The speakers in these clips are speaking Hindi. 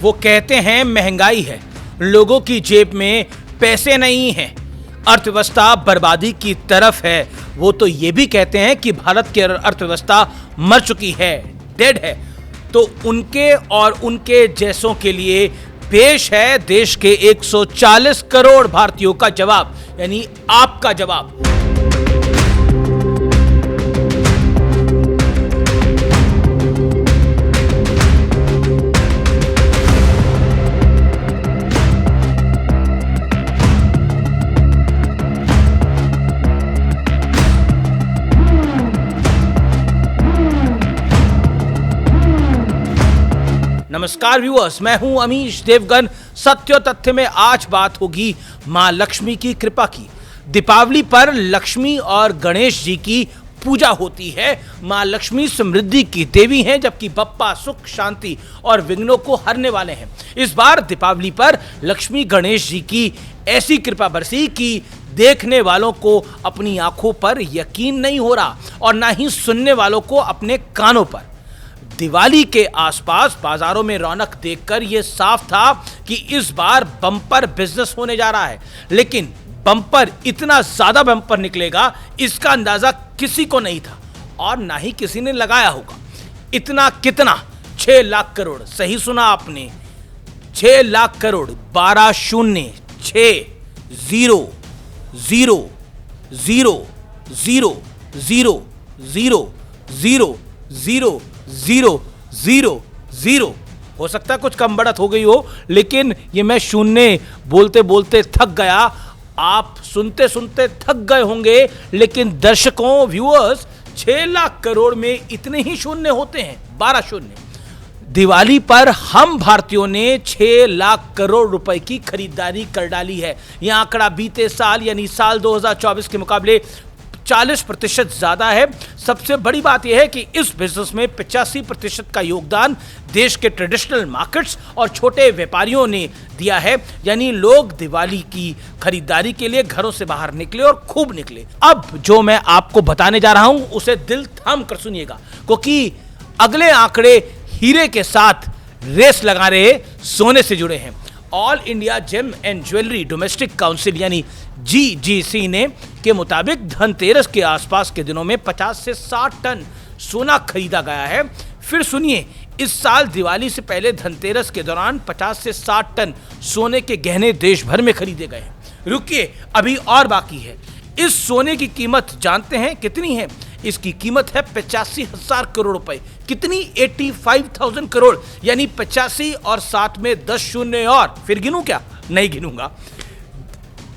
वो कहते हैं महंगाई है, लोगों की जेब में पैसे नहीं हैं, अर्थव्यवस्था बर्बादी की तरफ है। वो तो ये भी कहते हैं कि भारत की अर्थव्यवस्था मर चुकी है, डेड है। तो उनके और उनके जैसों के लिए पेश है देश के 140 करोड़ भारतीयों का जवाब, यानी आपका जवाब। नमस्कार व्यूअर्स, मैं हूं अमीश देवगन। सत्य तथ्य में आज बात होगी मां लक्ष्मी की कृपा की। दीपावली पर लक्ष्मी और गणेश जी की पूजा होती है। मां लक्ष्मी समृद्धि की देवी हैं, जबकि बप्पा सुख शांति और विघ्नों को हरने वाले हैं। इस बार दीपावली पर लक्ष्मी गणेश जी की ऐसी कृपा बरसी कि देखने वालों को अपनी आंखों पर यकीन नहीं हो रहा और ना ही सुनने वालों को अपने कानों पर। दिवाली के आसपास बाजारों में रौनक देखकर यह साफ था कि इस बार बम्पर बिजनेस होने जा रहा है, लेकिन बम्पर इतना ज्यादा बम्पर निकलेगा इसका अंदाजा किसी को नहीं था और ना ही किसी ने लगाया होगा। इतना कितना? 6 लाख करोड़। सही सुना आपने, 6 लाख करोड़। 12 शून्य 6 0 0 0 0 0 0 0 0 0 0 0। हो सकता है कुछ कम बढ़त हो गई हो, लेकिन ये मैं शून्य बोलते बोलते थक गया। आप सुनते सुनते थक गए होंगे, लेकिन दर्शकों, व्यूअर्स, 6 लाख करोड़ में इतने ही शून्य होते हैं। 12 शून्य। दिवाली पर हम भारतीयों ने 6 लाख करोड़ रुपए की खरीदारी कर डाली है। यह आंकड़ा बीते साल यानी साल 2024 के मुकाबले 40% ज्यादा है। सबसे बड़ी बात यह है कि इस बिजनेस में 85% का योगदान देश के ट्रेडिशनल मार्केट्स और छोटे व्यापारियों ने दिया है। यानी लोग दिवाली की खरीदारी के लिए घरों से बाहर निकले और खूब निकले। अब जो मैं आपको बताने जा रहा हूं उसे दिल थाम कर सुनिएगा, क्योंकि अगले आंकड़े हीरे के साथ रेस लगा रहे सोने से जुड़े हैं। All India gem and jewellery domestic council यानी GGC ने के मुताबिक धनतेरस के आसपास के दिनों में 50 से 60 टन सोना खरीदा गया है। फिर सुनिए, इस साल दिवाली से पहले धनतेरस के दौरान 50 से 60 टन सोने के गहने देश भर में खरीदे गए हैं। रुकिए, अभी और बाकी है। इस सोने की कीमत जानते हैं कितनी है? इसकी कीमत है 85,000 करोड़ रुपए। कितनी? 85,000 करोड़, यानी 85 और साथ में 10 शून्य और। फिर गिनूं क्या? नहीं गिनूंगा।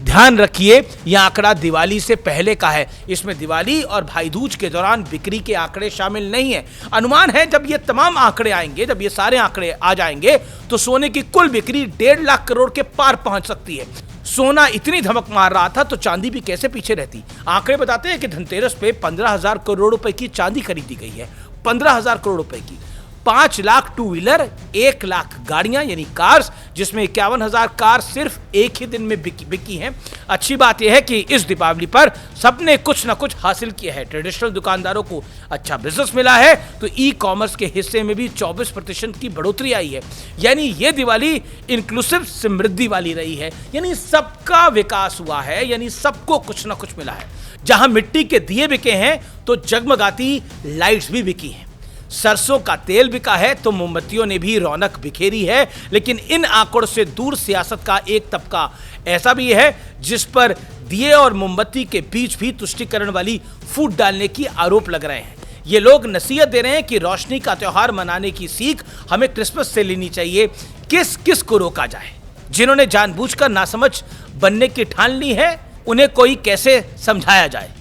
ध्यान रखिए, यह आंकड़ा दिवाली से पहले का है। इसमें दिवाली और भाई दूज के दौरान बिक्री के आंकड़े शामिल नहीं है। अनुमान है जब ये तमाम आंकड़े आएंगे, जब ये सारे आंकड़े आ जाएंगे, तो सोने की कुल बिक्री 1.5 लाख करोड़ के पार पहुंच सकती है। सोना इतनी धमक मार रहा था तो चांदी भी कैसे पीछे रहती। आंकड़े बताते हैं कि धनतेरस पे 15,000 करोड़ रुपए की चांदी खरीदी गई है। 15,000 करोड़ रुपए की। 5 लाख 2 व्हीलर, 1 लाख गाड़ियां यानी कार्स, जिसमें 51,000 कार सिर्फ एक ही दिन में बिकी हैं। अच्छी बात यह है कि इस दीपावली पर सबने कुछ ना कुछ हासिल किया है। ट्रेडिशनल दुकानदारों को अच्छा बिजनेस मिला है, तो ई कॉमर्स के हिस्से में भी 24% की बढ़ोतरी आई है। यानी ये दिवाली इंक्लूसिव समृद्धि वाली रही है, यानी सबका विकास हुआ है, यानी सबको कुछ ना कुछ मिला है। जहां मिट्टी के दिए बिके हैं तो जगमगाती लाइट्स भी बिकी हैं। सरसों का तेल बिका है तो मोमबत्तियों ने भी रौनक बिखेरी है। लेकिन इन आंकड़ों से दूर सियासत का एक तबका ऐसा भी है जिस पर दिए और मोमबत्ती के बीच भी तुष्टीकरण वाली फूट डालने की आरोप लग रहे हैं। ये लोग नसीहत दे रहे हैं कि रोशनी का त्योहार मनाने की सीख हमें क्रिसमस से लेनी चाहिए। किस किस को रोका जाए? जिन्होंने जानबूझकर नासमझ बनने की ठान ली है, उन्हें कोई कैसे समझाया जाए?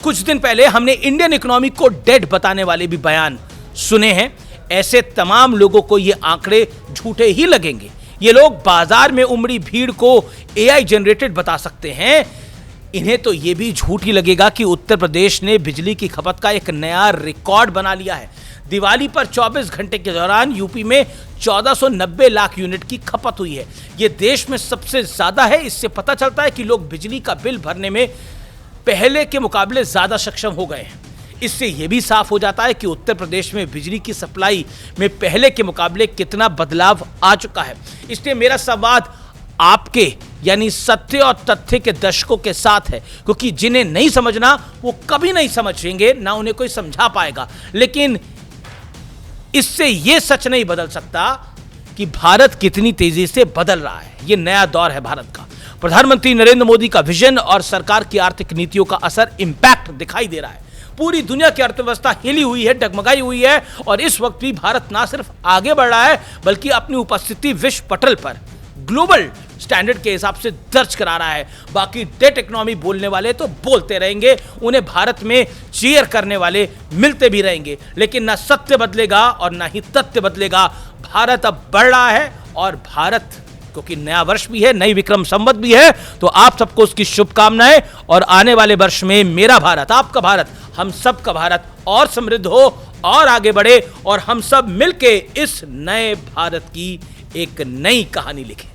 कुछ दिन पहले हमने इंडियन इकोनॉमी को डेड बताने वाले भी बयान सुने हैं। ऐसे तमाम लोगों को ये आंकड़े झूठे ही लगेंगे। ये लोग बाजार में उमड़ी भीड़ को AI जनरेटेड बता सकते हैं। इन्हें तो ये भी झूठ ही लगेगा कि उत्तर प्रदेश ने बिजली की खपत का एक नया रिकॉर्ड बना लिया है। दिवाली पर 24 घंटे के दौरान यूपी में 1490 लाख यूनिट की खपत हुई है। ये देश में सबसे ज्यादा है। इससे पता चलता है कि लोग बिजली का बिल भरने में पहले के मुकाबले ज्यादा सक्षम हो गए हैं। इससे यह भी साफ हो जाता है कि उत्तर प्रदेश में बिजली की सप्लाई में पहले के मुकाबले कितना बदलाव आ चुका है। इसलिए मेरा संवाद आपके यानी सत्य और तथ्य के दर्शकों के साथ है, क्योंकि जिन्हें नहीं समझना वो कभी नहीं समझेंगे, ना उन्हें कोई समझा पाएगा। लेकिन इससे यह सच नहीं बदल सकता कि भारत कितनी तेजी से बदल रहा है। यह नया दौर है भारत का। प्रधानमंत्री नरेंद्र मोदी का विजन और सरकार की आर्थिक नीतियों का असर, इंपैक्ट दिखाई दे रहा है। पूरी दुनिया की अर्थव्यवस्था हिली हुई है, डगमगाई हुई है, और इस वक्त भी भारत ना सिर्फ आगे बढ़ रहा है बल्कि अपनी उपस्थिति विश्व पटल पर ग्लोबल स्टैंडर्ड के हिसाब से दर्ज करा रहा है। बाकी डेट इकोनॉमी बोलने वाले तो बोलते रहेंगे, उन्हें भारत में चीयर करने वाले मिलते भी रहेंगे, लेकिन ना सत्य बदलेगा और ना ही तथ्य बदलेगा। भारत अब बढ़ रहा है, और भारत क्योंकि नया वर्ष भी है, नई विक्रम संवत भी है, तो आप सबको उसकी शुभकामनाएं। और आने वाले वर्ष में मेरा भारत, आपका भारत, हम सब का भारत और समृद्ध हो और आगे बढ़े, और हम सब मिलके इस नए भारत की एक नई कहानी लिखें।